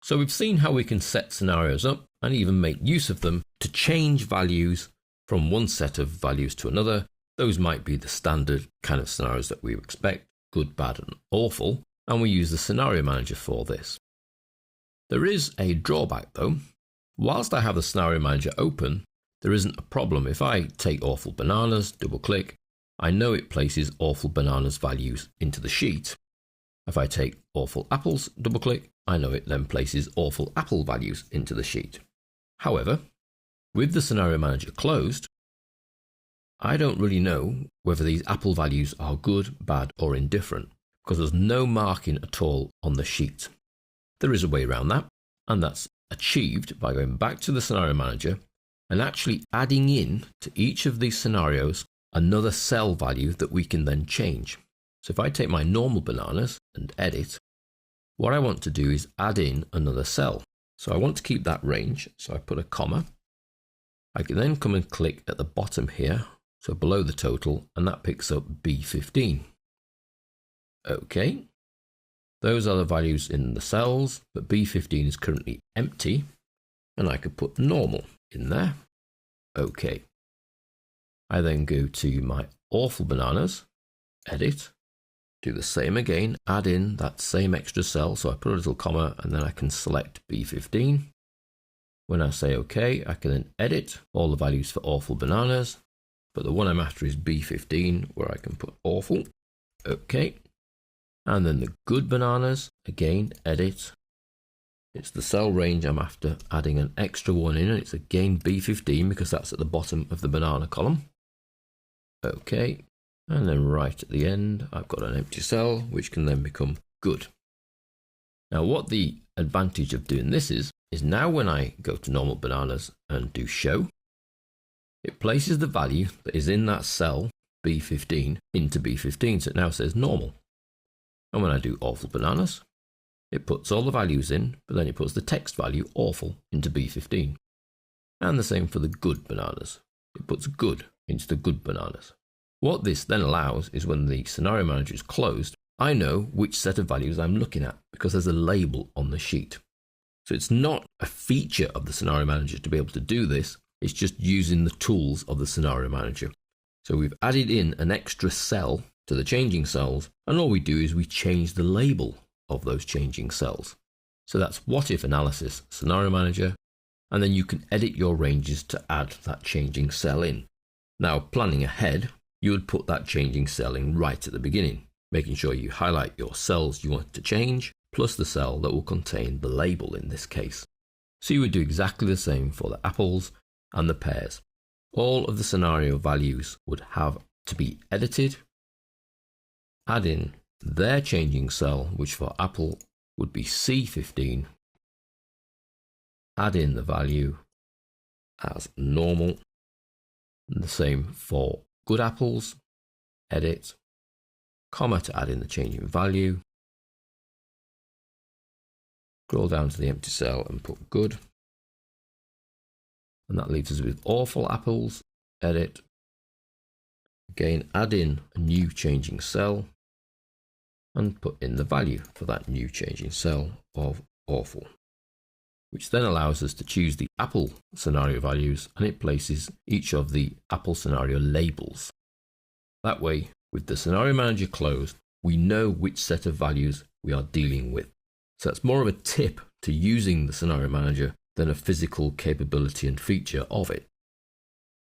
So we've seen how we can set scenarios up and even make use of them to change values from one set of values to another. Those might be the standard kind of scenarios that we expect, good, bad, and awful, and we use the scenario manager for this. There is a drawback though. Whilst I have the scenario manager open, there isn't a problem. If I take awful bananas, double click, I know it places awful bananas values into the sheet. If I take awful apples, double click, I know it then places awful apple values into the sheet. However, with the scenario manager closed, I don't really know whether these apple values are good, bad, or indifferent because there's no marking at all on the sheet. There is a way around that, and that's achieved by going back to the scenario manager and actually adding in to each of these scenarios another cell value that we can then change. So if I take my normal bananas and edit, what I want to do is add in another cell. So I want to keep that range, so I put a comma. I can then come and click at the bottom here, so below the total, and that picks up B15. Okay, those are the values in the cells, but B15 is currently empty, and I could put normal in there. Okay. I then go to my awful bananas, edit, do the same again, add in that same extra cell, so I put a little comma and then I can select B15. When I say OK, I can then edit all the values for awful bananas, but the one I'm after is B15, where I can put awful, OK. And then the good bananas, again, edit. It's the cell range I'm after, adding an extra one in, and it's again B15 because that's at the bottom of the banana column. OK, and then right at the end, I've got an empty cell, which can then become good. Now, what the advantage of doing this is now when I go to normal bananas and do show, it places the value that is in that cell, B15, into B15, so it now says normal. And when I do awful bananas, it puts all the values in, but then it puts the text value awful into B15. And the same for the good bananas. It puts good into the good bananas. What this then allows is when the scenario manager is closed, I know which set of values I'm looking at because there's a label on the sheet. So it's not a feature of the scenario manager to be able to do this, it's just using the tools of the scenario manager. So we've added in an extra cell to the changing cells, and all we do is we change the label of those changing cells. So that's what if analysis, scenario manager, and then you can edit your ranges to add that changing cell in. Now, planning ahead, you would put that changing cell in right at the beginning, making sure you highlight your cells you want to change, plus the cell that will contain the label in this case. So you would do exactly the same for the apples and the pears. All of the scenario values would have to be edited, add in their changing cell, which for apple would be C15, add in the value as normal, and the same for good apples, edit, comma to add in the changing value, scroll down to the empty cell and put good, and that leaves us with awful apples, edit, again add in a new changing cell, and put in the value for that new changing cell of awful, which then allows us to choose the apple scenario values, and it places each of the apple scenario labels. That way, with the scenario manager closed, we know which set of values we are dealing with. So that's more of a tip to using the scenario manager than a physical capability and feature of it.